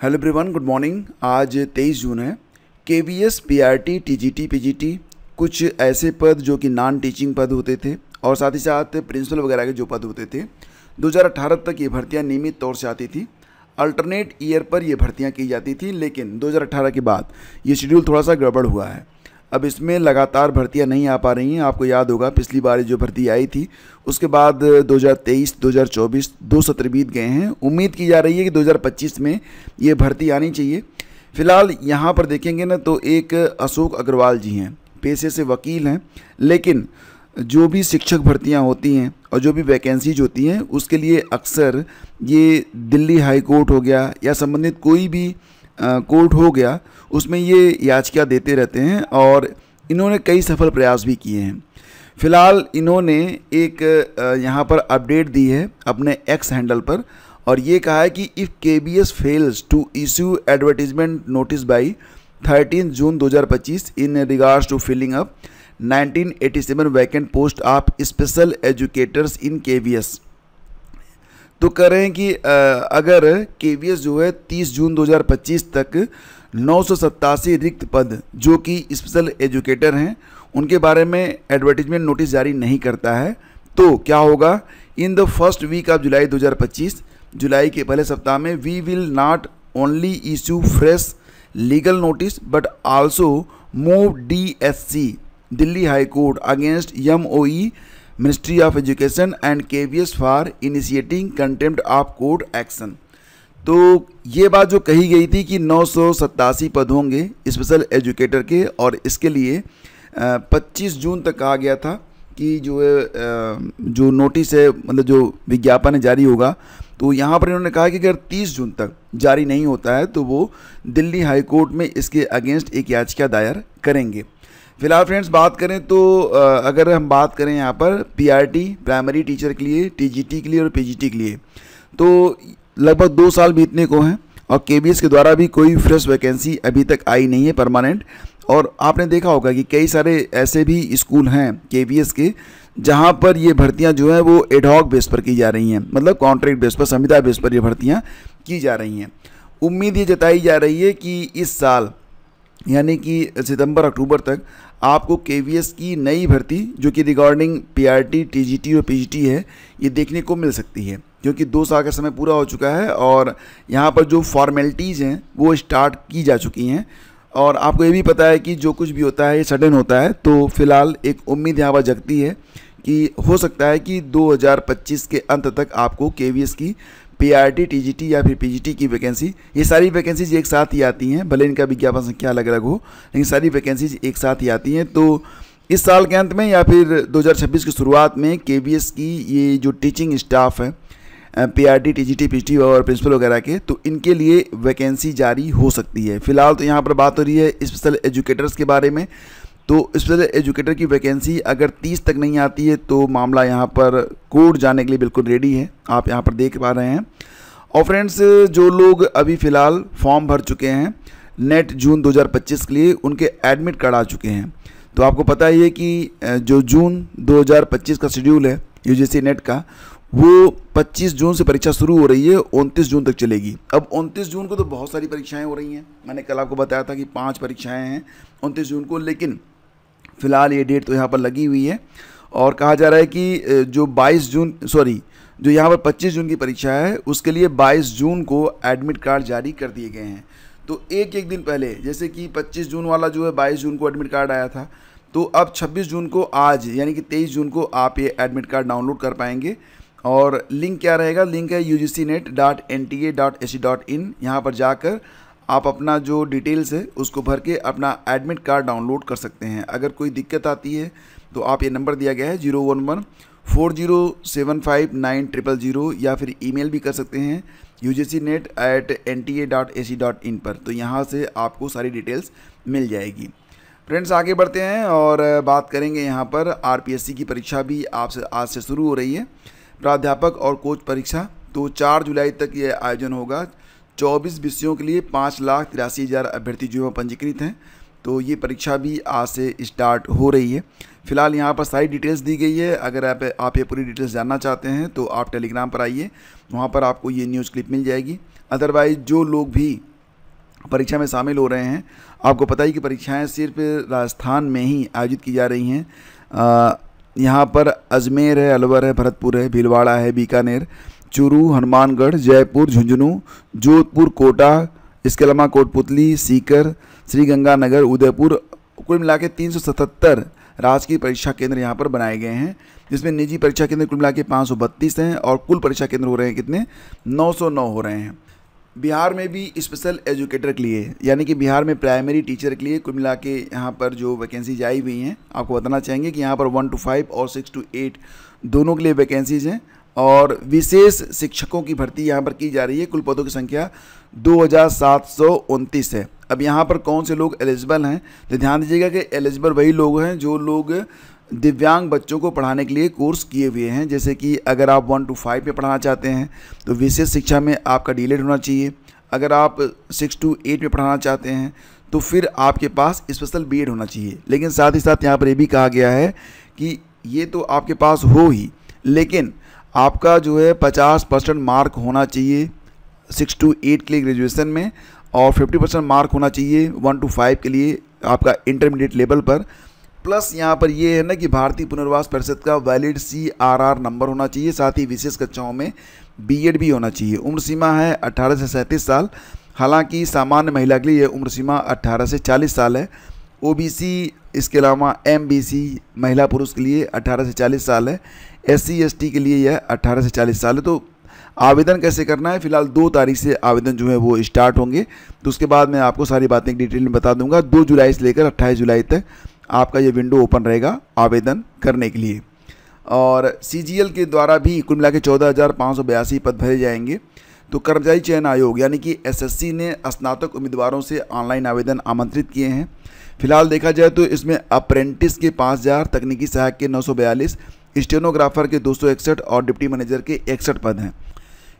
Hello everyone, good morning. आज 23 जून है। KVS, PRT, TGT, PGT कुछ ऐसे पद जो कि नॉन टीचिंग पद होते थे और साथ ही साथ प्रिंसिपल वगैरह के जो पद होते थे 2018 तक ये भर्तियां नियमित तौर से आती थी। अल्टरनेट ईयर पर ये भर्तियां की जाती थी, लेकिन 2018 के बाद ये शेड्यूल थोड़ा सा गड़बड़ हुआ है। अब इसमें लगातार भर्तियां नहीं आ पा रही हैं। आपको याद होगा पिछली बार जो भर्ती आई थी उसके बाद 2023, 2024 2 सत्र बीत गए हैं। उम्मीद की जा रही है कि 2025 में ये भर्ती आनी चाहिए। फिलहाल यहाँ पर देखेंगे ना तो एक अशोक अग्रवाल जी हैं, पेशे से वकील हैं, लेकिन जो भी शिक्षक भर्तियां होती हैं और जो भी वैकेंसीज होती हैं उसके लिए अक्सर ये दिल्ली हाई कोर्ट हो गया या संबंधित कोई भी कोर्ट हो गया, उसमें ये याचिका देते रहते हैं और इन्होंने कई सफल प्रयास भी किए हैं। फिलहाल इन्होंने एक यहाँ पर अपडेट दी है अपने एक्स हैंडल पर और ये कहा है कि if KVS fails to issue advertisement notice by 13 June 2025 in regards to filling up 1987 vacant post of special educators in KVS. तो कह रहे हैं कि अगर केवीएस जो है 30 जून 2025 तक 987 रिक्त पद जो कि स्पेशल एजुकेटर हैं उनके बारे में एडवर्टीजमेंट नोटिस जारी नहीं करता है तो क्या होगा। In the first week of July 2025, जुलाई के पहले सप्ताह में we will not only issue fresh legal notice but also move DSC Delhi high court against MOE ministry of education and KVS for initiating contempt of court action. तो ये बात जो कही गई थी कि 987 पद होंगे स्पेशल एजुकेटर के और इसके लिए 25 जून तक कहा गया था कि जो है जो नोटिस है मतलब जो विज्ञापन जारी होगा। तो यहाँ पर इन्होंने कहा कि अगर 30 जून तक जारी नहीं होता है तो वो दिल्ली हाई कोर्ट में इसके अगेंस्ट एक याचिका दायर करेंगे। फिलहाल फ्रेंड्स बात करें तो अगर हम बात करें यहाँ पर पीआरटी प्राइमरी टीचर के लिए, टीजीटी के लिए और पीजीटी के लिए तो लगभग 2 साल बीतने को हैं और केबीएस के द्वारा भी कोई फ्रेश वैकेंसी अभी तक आई नहीं है परमानेंट। और आपने देखा होगा कि कई सारे ऐसे भी स्कूल हैं केबीएस के जहाँ पर ये भर्तियाँ जो हैं वो एडहॉक बेस पर की जा रही हैं, मतलब कॉन्ट्रैक्ट बेस पर, संविदा बेस पर ये भर्तियाँ की जा रही हैं। उम्मीद ये जताई जा रही है कि इस साल यानी कि सितंबर अक्टूबर तक आपको केवीएस की नई भर्ती जो कि रिगार्डिंग पीआरटी, टीजीटी और पीजीटी है ये देखने को मिल सकती है, क्योंकि 2 साल का समय पूरा हो चुका है और यहाँ पर जो फॉर्मेलिटीज़ हैं वो स्टार्ट की जा चुकी हैं। और आपको ये भी पता है कि जो कुछ भी होता है ये सडन होता है। तो फिलहाल एक उम्मीद यहाँ पर जगती है कि हो सकता है कि 2025 के अंत तक आपको केवीएस की पीआरटी, टीजीटी या फिर पीजीटी की वैकेंसी, ये सारी वैकेंसीज एक साथ ही आती हैं, भले इनका विज्ञापन संख्या अलग अलग हो लेकिन सारी वैकेंसीज एक साथ ही आती हैं। तो इस साल के अंत में या फिर 2026 की शुरुआत में केवीएस की ये जो टीचिंग स्टाफ है पीआरटी, टीजीटी, पीजीटी और प्रिंसिपल वगैरह के, तो इनके लिए वैकेंसी जारी हो सकती है। फिलहाल तो यहाँ पर बात हो रही है स्पेशल एजुकेटर्स के बारे में। तो स्पेशल एजुकेटर की वैकेंसी अगर 30 तक नहीं आती है तो मामला यहाँ पर कोर्ट जाने के लिए बिल्कुल रेडी है, आप यहाँ पर देख पा रहे हैं। और फ्रेंड्स जो लोग अभी फ़िलहाल फॉर्म भर चुके हैं नेट जून 2025 के लिए, उनके एडमिट कार्ड आ चुके हैं। तो आपको पता ही है कि जो जून 2025 का शेड्यूल है यूजीसी नेट का, वो 25 जून से परीक्षा शुरू हो रही है, 29 जून तक चलेगी। अब 29 जून को तो बहुत सारी परीक्षाएं हो रही हैं, मैंने कल आपको बताया था कि 5 परीक्षाएं हैं 29 जून को, लेकिन फ़िलहाल ये डेट तो यहाँ पर लगी हुई है और कहा जा रहा है कि जो 22 जून जो यहाँ पर 25 जून की परीक्षा है उसके लिए 22 जून को एडमिट कार्ड जारी कर दिए गए हैं। तो एक दिन पहले, जैसे कि 25 जून वाला जो है 22 जून को एडमिट कार्ड आया था, तो अब 26 जून को आज यानी कि 23 जून को आप ये एडमिट कार्ड डाउनलोड कर पाएंगे। और लिंक क्या रहेगा, लिंक है ugcnet.nta.ac.in। यहाँ पर जाकर आप अपना जो डिटेल्स है उसको भर के अपना एडमिट कार्ड डाउनलोड कर सकते हैं। अगर कोई दिक्कत आती है तो आप ये नंबर दिया गया है 011-4075-9000 या फिर ईमेल भी कर सकते हैं ugcnet@nta.ac.in पर। तो यहाँ से आपको सारी डिटेल्स मिल जाएगी। फ्रेंड्स आगे बढ़ते हैं और बात करेंगे यहाँ पर आरपीएससी की परीक्षा भी आपसे आज से शुरू हो रही है। प्राध्यापक और कोच परीक्षा तो 4 जुलाई तक ये आयोजन होगा। 24 विषयों के लिए 5,83,000 अभ्यर्थी जो है पंजीकृत हैं। तो ये परीक्षा भी आज से स्टार्ट हो रही है। फिलहाल यहाँ पर सारी डिटेल्स दी गई है। अगर आप ये पूरी डिटेल्स जानना चाहते हैं तो आप टेलीग्राम पर आइए, वहाँ पर आपको ये न्यूज़ क्लिप मिल जाएगी। अदरवाइज़ जो लोग भी परीक्षा में शामिल हो रहे हैं। आपको पता ही कि परीक्षाएं सिर्फ राजस्थान में ही आयोजित की जा रही हैं। यहाँ पर अजमेर है, अलवर है, भरतपुर है, भीलवाड़ा है, बीकानेर, चूरू, हनुमानगढ़, जयपुर, झुंझुनू, जोधपुर, कोटा, इसके अलावा कोटपुतली, सीकर, श्रीगंगानगर, उदयपुर, कुल मिला के 377 राजकीय परीक्षा केंद्र यहाँ पर बनाए गए हैं, जिसमें निजी परीक्षा केंद्र कुल मिला के 532 हैं और कुल परीक्षा केंद्र हो रहे हैं कितने, 909 हो रहे हैं। बिहार में भी स्पेशल एजुकेटर के लिए, यानी कि बिहार में प्राइमरी टीचर के लिए कुल मिला के यहाँ पर जो वैकेंसीज आई हुई हैं, आपको बताना चाहेंगे कि यहाँ पर 1 to 5 और 6 to 8 दोनों के लिए वैकेंसीज हैं। और विशेष शिक्षकों की भर्ती यहाँ पर की जा रही है। कुल पदों की संख्या 2729 है। अब यहाँ पर कौन से लोग एलिजिबल हैं, तो ध्यान दीजिएगा कि एलिजिबल वही लोग हैं जो लोग दिव्यांग बच्चों को पढ़ाने के लिए कोर्स किए हुए हैं। जैसे कि अगर आप 1 to 5 में पढ़ाना चाहते हैं तो विशेष शिक्षा में आपका डीलेड होना चाहिए। अगर आप 6 to 8 में पढ़ाना चाहते हैं तो फिर आपके पास स्पेशल बीएड होना चाहिए। लेकिन साथ ही साथ यहाँ पर ये भी कहा गया है कि ये तो आपके पास हो ही, लेकिन आपका जो है 50% मार्क होना चाहिए 6 to 8 के लिए ग्रेजुएशन में, और 50% मार्क होना चाहिए 1 to 5 के लिए आपका इंटरमीडिएट लेवल पर। प्लस यहाँ पर ये है ना कि भारतीय पुनर्वास परिषद का वैलिड CRR नंबर होना चाहिए। साथ ही विशेष कक्षाओं में बीएड भी होना चाहिए। उम्र सीमा है 18 से 37 साल। हालांकि सामान्य महिला के लिए यह उम्र सीमा 18 से 40 साल है। OBC, इसके अलावा MBC महिला पुरुष के लिए 18 से 40 साल है। SC ST के लिए यह 18 से 40 साल है। तो आवेदन कैसे करना है, फिलहाल 2 तारीख से आवेदन जो है वो स्टार्ट होंगे, तो उसके बाद मैं आपको सारी बातें डिटेल में बता दूंगा। 2 जुलाई से लेकर 28 जुलाई तक आपका ये विंडो ओपन रहेगा आवेदन करने के लिए। और CGL के द्वारा भी कुल मिला के 14,582 पद भरे जाएंगे। तो कर्मचारी चयन आयोग यानी कि SSC ने स्नातक उम्मीदवारों से ऑनलाइन आवेदन आमंत्रित किए हैं। फिलहाल देखा जाए तो इसमें अप्रेंटिस के 5000, तकनीकी सहायक के 942, स्टेनोग्राफर के 261 और डिप्टी मैनेजर के 61 पद हैं।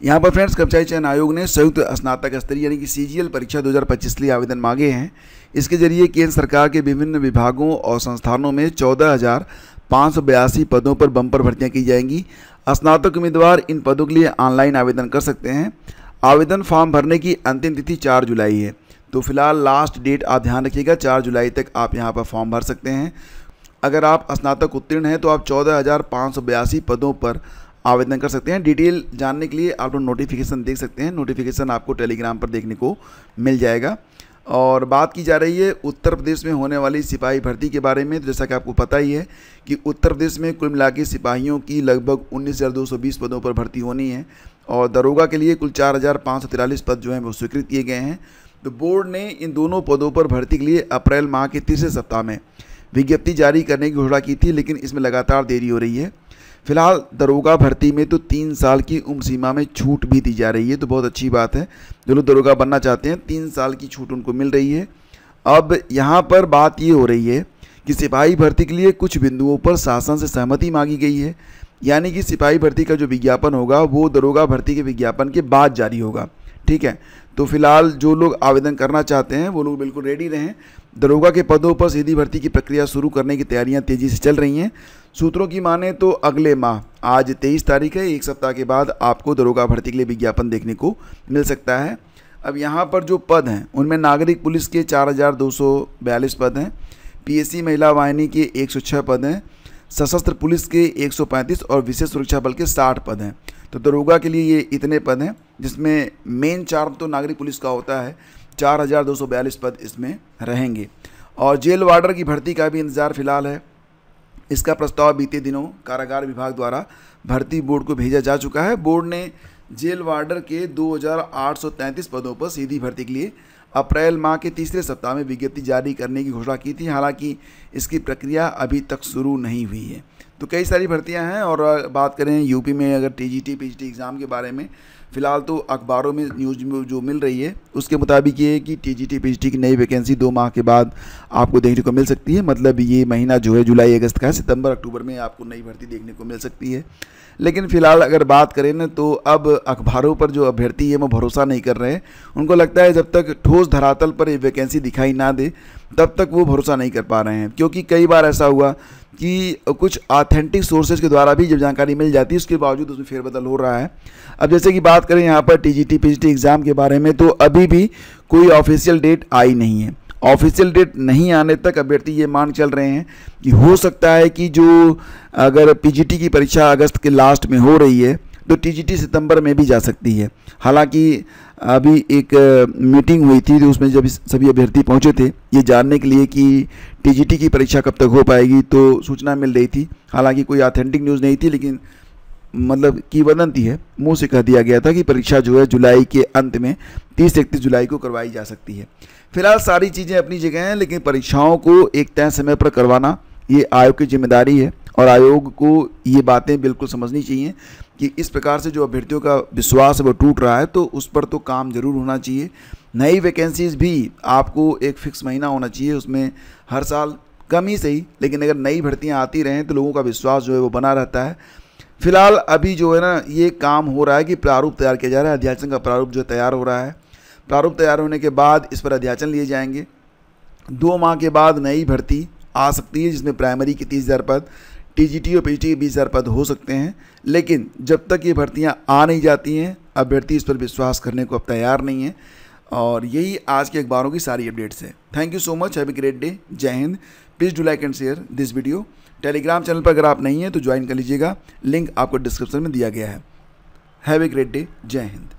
यहाँ पर फ्रेंड्स कर्मचारी चयन आयोग ने संयुक्त स्नातक स्तरीय यानी कि CGL परीक्षा 2025 के लिए आवेदन मांगे हैं। इसके जरिए केंद्र सरकार के विभिन्न विभागों और संस्थानों में 14,582 पदों पर बम्पर भर्तियां की जाएंगी। स्नातक उम्मीदवार इन पदों के लिए ऑनलाइन आवेदन कर सकते हैं। आवेदन फॉर्म भरने की अंतिम तिथि 4 जुलाई है। तो फिलहाल लास्ट डेट आप ध्यान रखिएगा, 4 जुलाई तक आप यहाँ पर फॉर्म भर सकते हैं। अगर आप स्नातक उत्तीर्ण हैं तो आप 14,582 पदों पर आवेदन कर सकते हैं। डिटेल जानने के लिए आप लोग नोटिफिकेशन देख सकते हैं। नोटिफिकेशन आपको टेलीग्राम पर देखने को मिल जाएगा। और बात की जा रही है उत्तर प्रदेश में होने वाली सिपाही भर्ती के बारे में। तो जैसा कि आपको पता ही है कि उत्तर प्रदेश में कुल मिला के सिपाहियों की लगभग 19,220 पदों पर भर्ती होनी है और दरोगा के लिए कुल 4,543 पद जो हैं वो स्वीकृत किए गए हैं। तो बोर्ड ने इन दोनों पदों पर भर्ती के लिए अप्रैल माह के तीसरे सप्ताह में विज्ञप्ति जारी करने की घोषणा की थी, लेकिन इसमें लगातार देरी हो रही है। फिलहाल दरोगा भर्ती में तो 3 साल की उम्र सीमा में छूट भी दी जा रही है, तो बहुत अच्छी बात है। जो लोग दरोगा बनना चाहते हैं 3 साल की छूट उनको मिल रही है। अब यहाँ पर बात ये हो रही है कि सिपाही भर्ती के लिए कुछ बिंदुओं पर शासन से सहमति मांगी गई है, यानी कि सिपाही भर्ती का जो विज्ञापन होगा वो दरोगा भर्ती के विज्ञापन के बाद जारी होगा। ठीक है, तो फिलहाल जो लोग आवेदन करना चाहते हैं वो लोग बिल्कुल रेडी रहें। दरोगा के पदों पर सीधी भर्ती की प्रक्रिया शुरू करने की तैयारियां तेज़ी से चल रही हैं। सूत्रों की माने तो अगले माह, आज 23 तारीख है, 1 सप्ताह के बाद आपको दरोगा भर्ती के लिए विज्ञापन देखने को मिल सकता है। अब यहाँ पर जो पद हैं उनमें नागरिक पुलिस के 4,242 पद हैं, PSC महिला वाहिनी के 106 पद हैं, सशस्त्र पुलिस के 135 और विशेष सुरक्षा बल के 60 पद हैं। तो दरोगा के लिए ये इतने पद हैं, जिसमें मेन चार्म तो नागरिक पुलिस का होता है। 4,242 पद इसमें रहेंगे। और जेल वार्डर की भर्ती का भी इंतज़ार फिलहाल है। इसका प्रस्ताव बीते दिनों कारागार विभाग द्वारा भर्ती बोर्ड को भेजा जा चुका है। बोर्ड ने जेल वार्डर के 2,833 पदों पर सीधी भर्ती के लिए अप्रैल माह के तीसरे सप्ताह में विज्ञप्ति जारी करने की घोषणा की थी। हालांकि इसकी प्रक्रिया अभी तक शुरू नहीं हुई है। तो कई सारी भर्तियां हैं। और बात करें यूपी में अगर TGT PGT एग्ज़ाम के बारे में, फ़िलहाल तो अखबारों में न्यूज़ जो मिल रही है उसके मुताबिक ये है कि TGT PGT की नई वैकेंसी 2 माह के बाद आपको देखने को मिल सकती है। मतलब ये महीना जो है जुलाई अगस्त का है, सितंबर अक्टूबर में आपको नई भर्ती देखने को मिल सकती है। लेकिन फ़िलहाल अगर बात करें ना, तो अब अखबारों पर जो अभ्यर्थी है वो भरोसा नहीं कर रहे हैं। उनको लगता है जब तक ठोस धरातल पर ये वैकेंसी दिखाई ना दे तब तक वो भरोसा नहीं कर पा रहे हैं, क्योंकि कई बार ऐसा हुआ कि कुछ ऑथेंटिक सोर्सेज के द्वारा भी जब जानकारी मिल जाती है उसके बावजूद उसमें फेरबदल हो रहा है। अब जैसे कि बात करें यहाँ पर टीजीटी पीजीटी एग्ज़ाम के बारे में, तो अभी भी कोई ऑफिशियल डेट आई नहीं है। ऑफिशियल डेट नहीं आने तक अभ्यर्थी ये मान चल रहे हैं कि हो सकता है कि जो अगर पीजीटी की परीक्षा अगस्त के लास्ट में हो रही है तो टीजीटी सितंबर में भी जा सकती है। हालांकि अभी एक मीटिंग हुई थी तो उसमें जब सभी अभ्यर्थी पहुंचे थे ये जानने के लिए कि टीजीटी की परीक्षा कब तक हो पाएगी, तो सूचना मिल रही थी। हालांकि कोई ऑथेंटिक न्यूज़ नहीं थी, लेकिन मतलब की वदंती है, मुंह से कह दिया गया था कि परीक्षा जो है जुलाई के अंत में 30-31 जुलाई को करवाई जा सकती है। फिलहाल सारी चीज़ें अपनी जगह हैं, लेकिन परीक्षाओं को एक तय समय पर करवाना ये आयोग की जिम्मेदारी है और आयोग को ये बातें बिल्कुल समझनी चाहिए कि इस प्रकार से जो अभ्यर्थियों का विश्वास है वो टूट रहा है, तो उस पर तो काम जरूर होना चाहिए। नई वैकेंसीज भी आपको एक फिक्स महीना होना चाहिए, उसमें हर साल कम ही सही, लेकिन अगर नई भर्तियाँ आती रहें तो लोगों का विश्वास जो है वो बना रहता है। फिलहाल अभी जो है ना ये काम हो रहा है कि प्रारूप तैयार किया जा रहा है, अध्याचन का प्रारूप जो तैयार हो रहा है। प्रारूप तैयार होने के बाद इस पर अध्याचन लिए जाएंगे। 2 माह के बाद नई भर्ती आ सकती है जिसमें प्राइमरी के 30,000 पद, टीजीटी और पीजीटी के 20,000 पद हो सकते हैं। लेकिन जब तक ये भर्तियां आ नहीं जाती हैं अभ्यर्थी इस पर विश्वास करने को अब तैयार नहीं है। और यही आज के अखबारों की सारी अपडेट्स है। Thank you so much, have a great day, जय हिंद। Please do like and share this video. Telegram channel पर अगर आप नहीं हैं तो ज्वाइन कर लीजिएगा, लिंक आपको डिस्क्रिप्शन में दिया गया है। हैव ए ग्रेट डे, जय हिंद।